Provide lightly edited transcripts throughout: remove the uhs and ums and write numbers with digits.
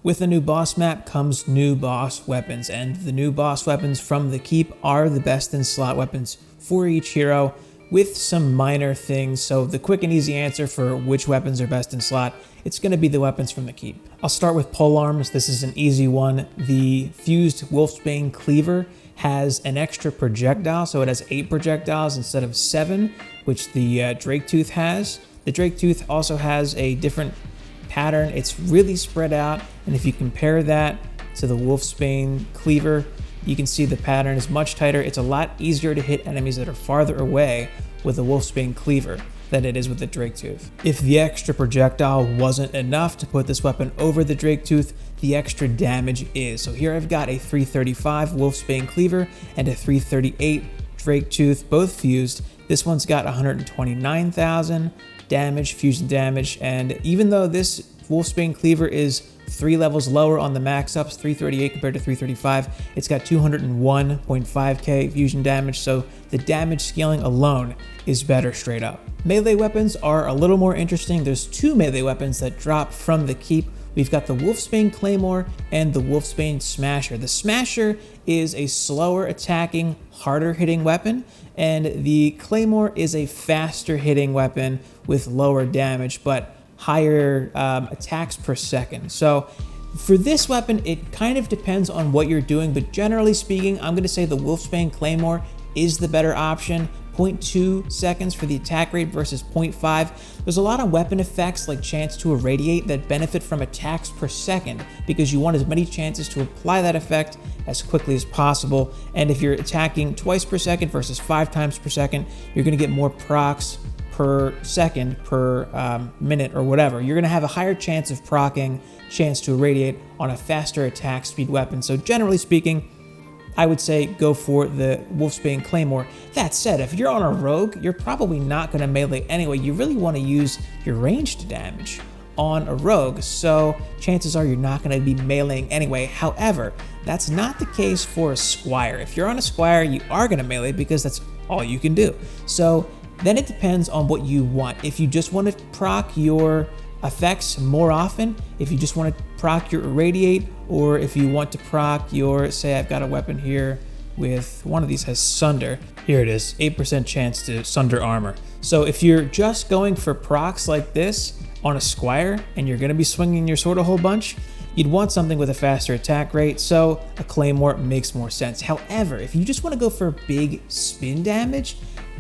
With the new boss map comes new boss weapons, and the new boss weapons from the keep are the best in slot weapons for each hero, with some minor things. So the quick and easy answer for which weapons are best in slot, it's going to be the weapons from the keep. I'll start with Polearms. This is an easy one. The fused Wolfsbane Cleaver has an extra projectile, so it has 8 projectiles instead of 7, which the Drake Tooth has. The Drake Tooth also has a different pattern. It's really spread out, and if you compare that to the Wolfsbane Cleaver, you can see the pattern is much tighter. It's a lot easier to hit enemies that are farther away with the Wolfsbane Cleaver than it is with the Drake Tooth. If the extra projectile wasn't enough to put this weapon over the Drake Tooth, the extra damage is. So here I've got a 335 Wolfsbane Cleaver and a 338 Drake Tooth, both fused. This one's got 129,000 damage, fusion damage, and even though this Wolfsbane Cleaver is 3 levels lower on the max ups, 338 compared to 335, it's got 201.5k fusion damage, so the damage scaling alone is better straight up. Melee weapons are a little more interesting. There's 2 melee weapons that drop from the keep. We've got the Wolfsbane Claymore and the Wolfsbane Smasher. The Smasher is a slower attacking, harder hitting weapon, and the Claymore is a faster hitting weapon with lower damage, but higher attacks per second. So for this weapon, it kind of depends on what you're doing, but generally speaking, I'm going to say the Wolfsbane Claymore is the better option. 0.2 seconds for the attack rate versus 0.5. There's a lot of weapon effects like chance to irradiate that benefit from attacks per second because you want as many chances to apply that effect as quickly as possible. And if you're attacking twice per second versus 5 times per second, you're going to get more procs per second, per minute, or whatever. You're going to have a higher chance of proccing, chance to irradiate on a faster attack speed weapon. So generally speaking, I would say go for the Wolfsbane Claymore. That said, if you're on a rogue, you're probably not going to melee anyway. You really want to use your ranged damage on a rogue, so chances are you're not going to be meleeing anyway. However, that's not the case for a squire. If you're on a squire, you are going to melee because that's all you can do. So then it depends on what you want. If you just want to proc your effects more often, if you just want to proc your irradiate, or if you want to proc your, say I've got a weapon here with, one of these has sunder. Here it is, 8% chance to sunder armor. So if you're just going for procs like this on a squire and you're going to be swinging your sword a whole bunch, you'd want something with a faster attack rate, so a claymore makes more sense. However, if you just want to go for big spin damage,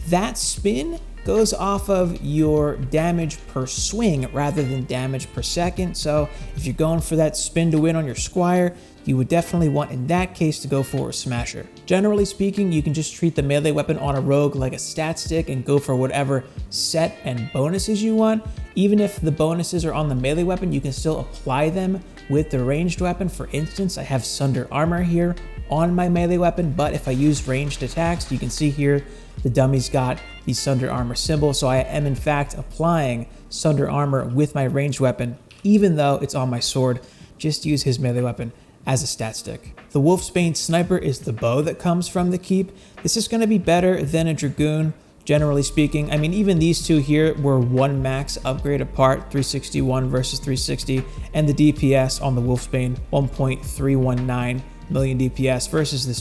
that spin goes off of your damage per swing rather than damage per second. So if you're going for that spin to win on your squire, you would definitely want in that case to go for a smasher. Generally speaking, you can just treat the melee weapon on a rogue like a stat stick and go for whatever set and bonuses you want. Even if the bonuses are on the melee weapon, you can still apply them with the ranged weapon. For instance, I have sunder armor here on my melee weapon, but if I use ranged attacks, you can see here the dummy's got the sunder armor symbol, so I am in fact applying sunder armor with my ranged weapon, even though it's on my sword. Just use his melee weapon as a stat stick. The Wolfsbane Sniper is the bow that comes from the keep. This is going to be better than a Dragoon, generally speaking. I mean, even these two here were 1 max upgrade apart, 361 versus 360, and the DPS on the Wolfsbane, 1.319 million DPS versus this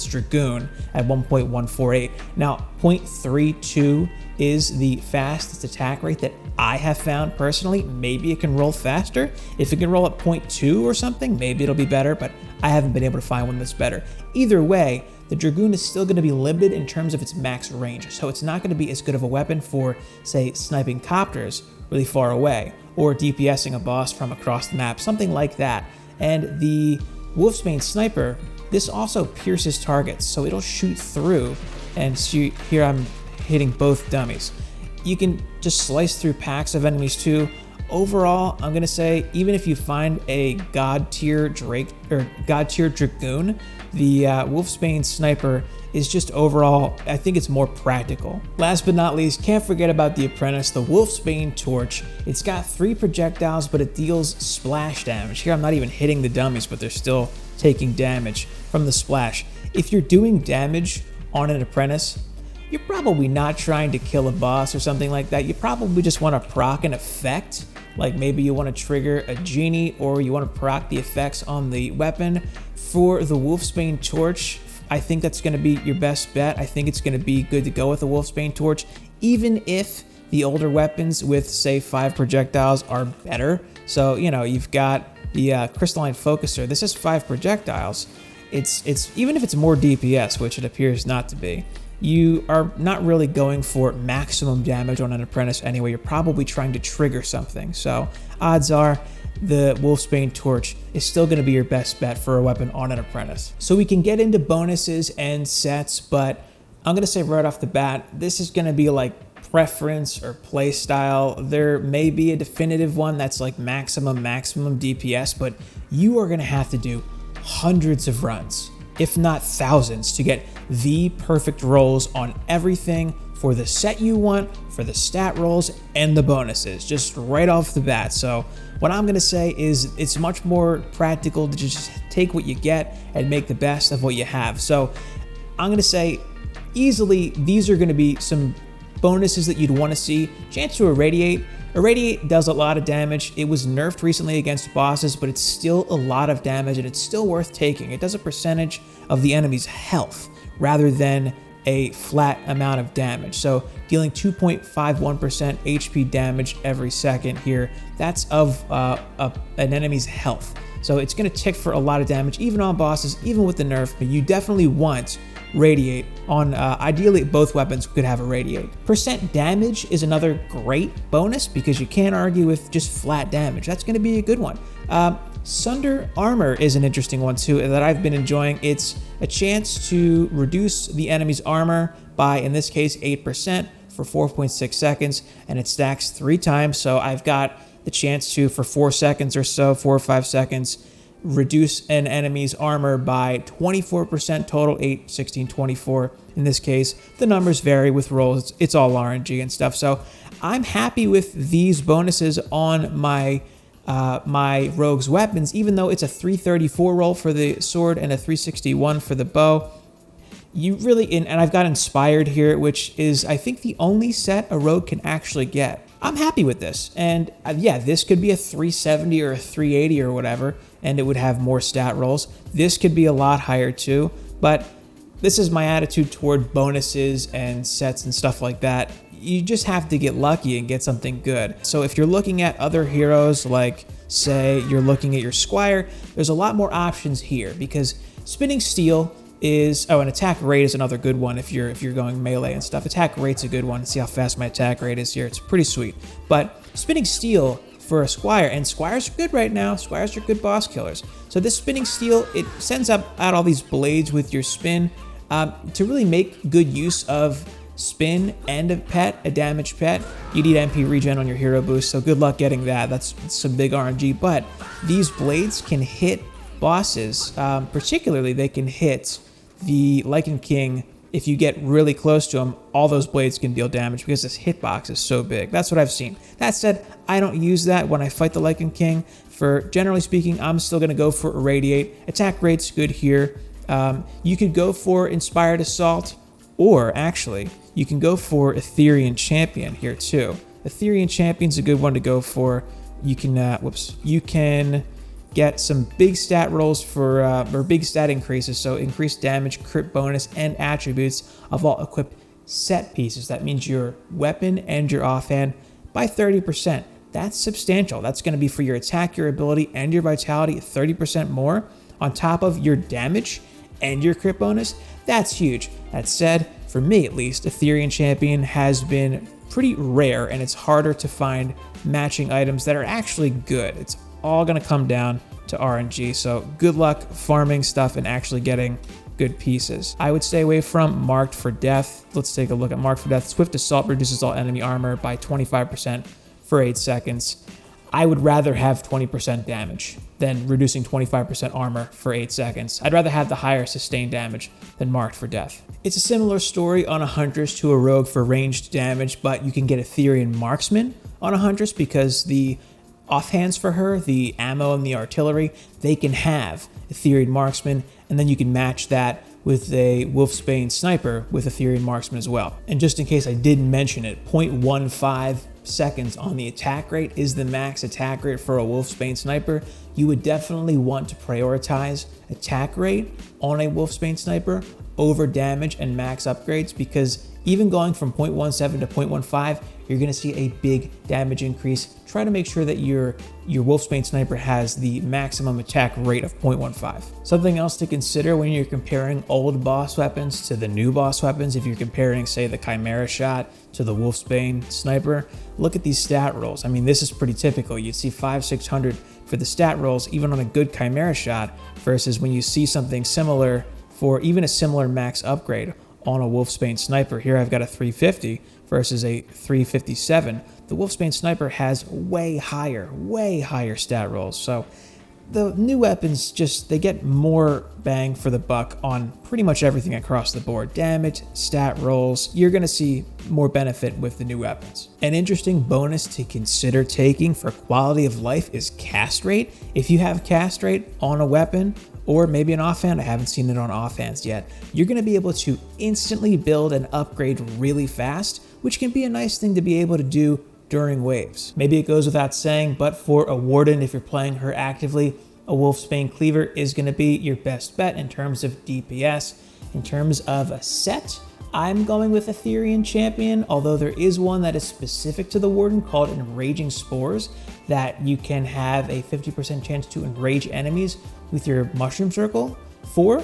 Dragoon at 1.148. Now, 0.32 is the fastest attack rate that I have found personally. Maybe it can roll faster. If it can roll at 0.2 or something, maybe it'll be better, but I haven't been able to find one that's better. Either way, the Dragoon is still going to be limited in terms of its max range, so it's not going to be as good of a weapon for, say, sniping copters really far away, or DPSing a boss from across the map, something like that. And the Wolfsbane Sniper, this also pierces targets, so it'll shoot through, and see, here I'm hitting both dummies. You can just slice through packs of enemies too. Overall, I'm gonna say even if you find a god tier Drake or god tier Dragoon, the Wolfsbane Sniper is just overall, I think it's more practical. Last but not least, can't forget about the Apprentice, the Wolfsbane Torch. It's got 3 projectiles, but it deals splash damage. Here I'm not even hitting the dummies, but they're still taking damage from the splash. If you're doing damage on an Apprentice, you're probably not trying to kill a boss or something like that. You probably just want to proc an effect like maybe you want to trigger a genie or you want to proc the effects on the weapon. For the Wolfsbane Torch, I think that's going to be your best bet. I think it's going to be good to go with a Wolfsbane Torch, even if the older weapons with, say, 5 projectiles are better. So, you know, you've got the Crystalline Focuser. This is 5 projectiles. It's even if it's more DPS, which it appears not to be, you are not really going for maximum damage on an Apprentice anyway. You're probably trying to trigger something. So odds are the Wolfsbane Torch is still going to be your best bet for a weapon on an Apprentice. So we can get into bonuses and sets, but I'm going to say right off the bat, this is going to be like preference or play style. There may be a definitive one that's like maximum DPS, but you are going to have to do hundreds of runs, if not thousands, to get the perfect rolls on everything for the set you want, for the stat rolls, and the bonuses, just right off the bat. So what I'm going to say is it's much more practical to just take what you get and make the best of what you have. So I'm going to say easily these are going to be some bonuses that you'd want to see. Chance to Irradiate. Irradiate does a lot of damage. It was nerfed recently against bosses, but it's still a lot of damage and it's still worth taking. It does a percentage of the enemy's health rather than a flat amount of damage. So dealing 2.51% HP damage every second here, that's of an enemy's health. So it's going to tick for a lot of damage, even on bosses, even with the nerf, but you definitely want Radiate on, ideally both weapons could have a Radiate. Percent damage is another great bonus because you can't argue with just flat damage. That's going to be a good one. Sunder Armor is an interesting one too that I've been enjoying. It's a chance to reduce the enemy's armor by, in this case, 8% for 4.6 seconds, and it stacks 3 times. So I've got the chance to, for 4 seconds or so, 4 or 5 seconds, reduce an enemy's armor by 24% total, 8, 16, 24. In this case, the numbers vary with rolls. It's all RNG and stuff. So I'm happy with these bonuses on my my rogue's weapons, even though it's a 334 roll for the sword and a 361 for the bow. You really, and I've got Inspired here, which is, I think, the only set a rogue can actually get. I'm happy with this, and yeah, this could be a 370 or a 380 or whatever, and it would have more stat rolls. This could be a lot higher too, but this is my attitude toward bonuses and sets and stuff like that. You just have to get lucky and get something good. So if you're looking at other heroes, like say you're looking at your Squire, there's a lot more options here because Spinning Steel is, oh, and attack rate is another good one if you're going melee and stuff. Attack rate's a good one. See how fast my attack rate is here. It's pretty sweet. But Spinning Steel for a Squire, and Squires are good right now. Squires are good boss killers. So this Spinning Steel, it sends out all these blades with your spin to really make good use of spin and a pet, a damaged pet. You need MP regen on your hero boost, so good luck getting that. That's some big RNG, but these blades can hit bosses. Particularly, they can hit the Lycan King. If you get really close to him, all those blades can deal damage because this hitbox is so big. That's what I've seen. That said, I don't use that when I fight the Lycan King. For generally speaking, I'm still going to go for Irradiate. Attack rate's good here. You could go for Inspired Assault, or actually, you can go for Ethereal Champion here too. Ethereal Champion's a good one to go for. You can, you can get some big stat rolls for, or big stat increases, so increased damage, crit bonus, and attributes of all equipped set pieces. That means your weapon and your offhand by 30%. That's substantial. That's going to be for your attack, your ability, and your vitality 30% more on top of your damage and your crit bonus. That's huge. That said, for me at least, Ethereal Champion has been pretty rare, and it's harder to find matching items that are actually good. It's all going to come down to RNG, so good luck farming stuff and actually getting good pieces. I would stay away from Marked for Death. Let's take a look at Marked for Death. Swift Assault reduces all enemy armor by 25% for 8 seconds. I would rather have 20% damage than reducing 25% armor for 8 seconds. I'd rather have the higher sustained damage than Marked for Death. It's a similar story on a Huntress to a Rogue for ranged damage, but you can get Ethereal Marksman on a Huntress because the offhands for her, the ammo and the artillery, they can have Ethereal Marksman, and then you can match that with a Wolfsbane Sniper with Ethereal Marksman as well. And just in case I didn't mention it, 0.15 seconds on the attack rate is the max attack rate for a Wolfsbane sniper, you would definitely want to prioritize attack rate on a Wolfsbane sniper over damage and max upgrades, because even going from 0.17 to 0.15, you're going to see a big damage increase. Try to make sure that your Wolfsbane sniper has the maximum attack rate of 0.15. Something else to consider when you're comparing old boss weapons to the new boss weapons, if you're comparing, say, the Chimera shot to the Wolfsbane sniper, look at these stat rolls. I mean, this is pretty typical. You'd see 500-600 for the stat rolls, even on a good Chimera shot, versus when you see something similar for even a similar max upgrade on a Wolfsbane sniper. Here I've got a 350 versus a 357. The Wolfsbane sniper has way higher stat rolls. So the new weapons they get more bang for the buck on pretty much everything across the board. Damage, stat rolls, you're gonna see more benefit with the new weapons. An interesting bonus to consider taking for quality of life is cast rate. If you have cast rate on a weapon, or maybe an offhand, I haven't seen it on offhands yet, you're gonna be able to instantly build and upgrade really fast, which can be a nice thing to be able to do during waves. Maybe it goes without saying, but for a Warden, if you're playing her actively, a Wolfsbane Cleaver is gonna be your best bet in terms of DPS. In terms of a set, I'm going with Ethereal Champion, although there is one that is specific to the Warden called Enraging Spores that you can have a 50% chance to enrage enemies with your Mushroom Circle for.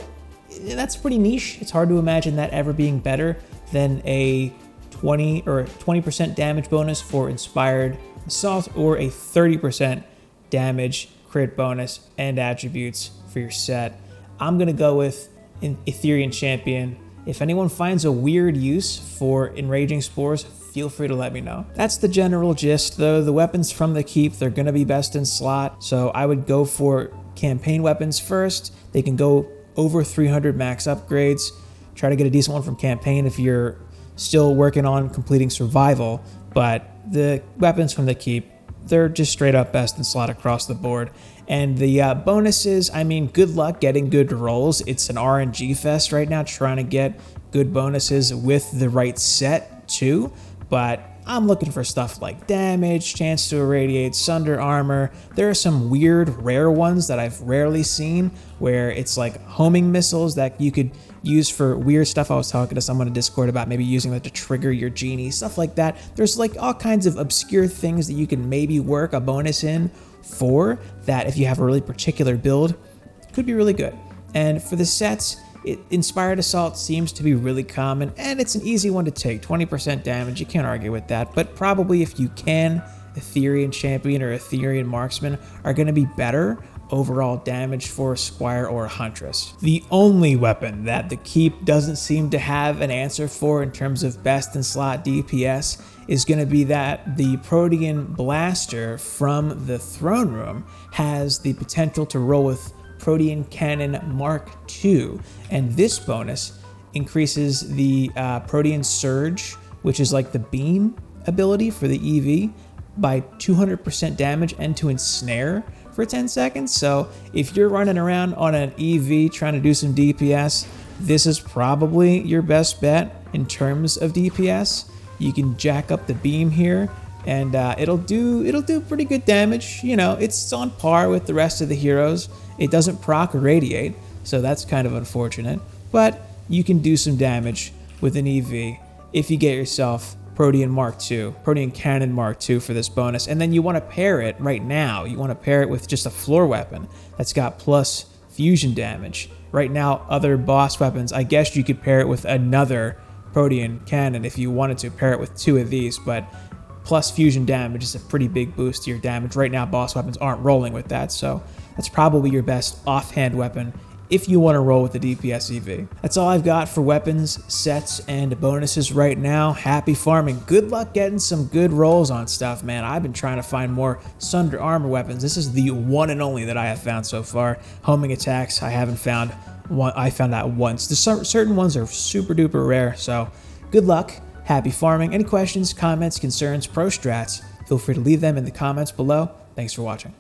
That's pretty niche. It's hard to imagine that ever being better than a 20% damage bonus for Inspired Assault, or a 30% damage crit bonus and attributes for your set. I'm gonna go with an Ethereal Champion. If anyone finds a weird use for Enraging Spores, feel free to let me know. That's the general gist though. The weapons from the keep, they're gonna be best in slot, so I would go for campaign weapons first. They can go over 300 max upgrades. Try to get a decent one from campaign if you're still working on completing survival, but the weapons from the keep, they're just straight up best in slot across the board. And the bonuses, I mean, good luck getting good rolls. It's an RNG fest right now, trying to get good bonuses with the right set too, but I'm looking for stuff like damage, chance to irradiate, sunder armor. There are some weird rare ones that I've rarely seen where it's like homing missiles that you could use for weird stuff. I was talking to someone in Discord about maybe using that to trigger your genie, stuff like that. There's like all kinds of obscure things that you can maybe work a bonus in for, that if you have a really particular build, could be really good. And for the sets, Inspired Assault seems to be really common, and it's an easy one to take. 20% damage, you can't argue with that, but probably if you can, Ethereal Champion or Ethereal Marksman are going to be better overall damage for a Squire or a Huntress. The only weapon that the keep doesn't seem to have an answer for in terms of best in slot DPS is going to be that the Protean Blaster from the Throne Room has the potential to roll with Protean Cannon Mark II, and this bonus increases the Protean Surge, which is like the beam ability for the EV, by 200% damage and to ensnare for 10 seconds. So if you're running around on an EV trying to do some DPS, this is probably your best bet in terms of DPS. You can jack up the beam here, and it'll do pretty good damage. You know, it's on par with the rest of the heroes. It doesn't proc irradiate, so that's kind of unfortunate, but you can do some damage with an EV if you get yourself Protean Mark II, Protean Cannon Mark II for this bonus. And then you want to pair it right now. You want to pair it with just a floor weapon that's got plus fusion damage. Right now, other boss weapons, I guess you could pair it with another Protean Cannon if you wanted to pair it with two of these, but plus fusion damage is a pretty big boost to your damage. Right now, boss weapons aren't rolling with that, so that's probably your best offhand weapon if you want to roll with the DPS EV. That's all I've got for weapons, sets, and bonuses right now. Happy farming. Good luck getting some good rolls on stuff, man. I've been trying to find more Sunder Armor weapons. This is the one and only that I have found so far. Homing attacks, I haven't found one. I found that once. Certain ones are super duper rare, so good luck. Happy farming. Any questions, comments, concerns, pro strats, feel free to leave them in the comments below. Thanks for watching.